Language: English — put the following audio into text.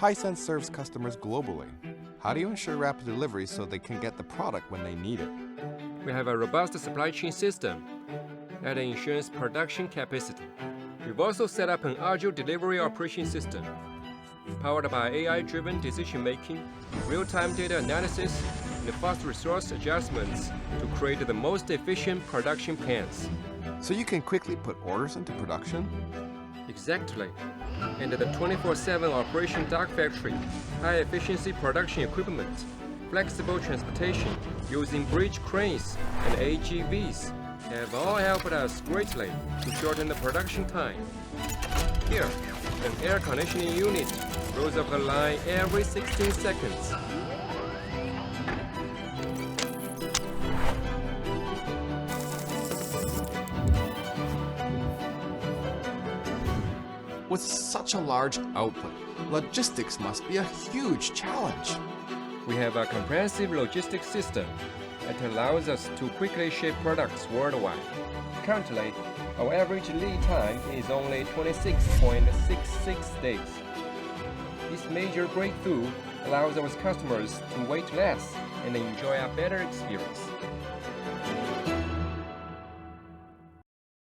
Hisense serves customers globally. How do you ensure rapid delivery so they can get the product when they need it? We have a robust supply chain system that ensures production capacity. We've also set up an agile delivery operation system, powered by AI-driven decision-making, real-time data analysis, and fast resource adjustments to create the most efficient production plans. So you can quickly put orders into production? Exactly. And the 24/7 operation dark factory, high-efficiency production equipment, flexible transportation using bridge cranes and AGVs have all helped us greatly to shorten the production time. Here, an air conditioning unit rolls off the line every 16 seconds. With such a large output, logistics must be a huge challenge. We have a comprehensive logistics system that allows us to quickly ship products worldwide. Currently, our average lead time is only 26.66 days. This major breakthrough allows our customers to wait less and enjoy a better experience.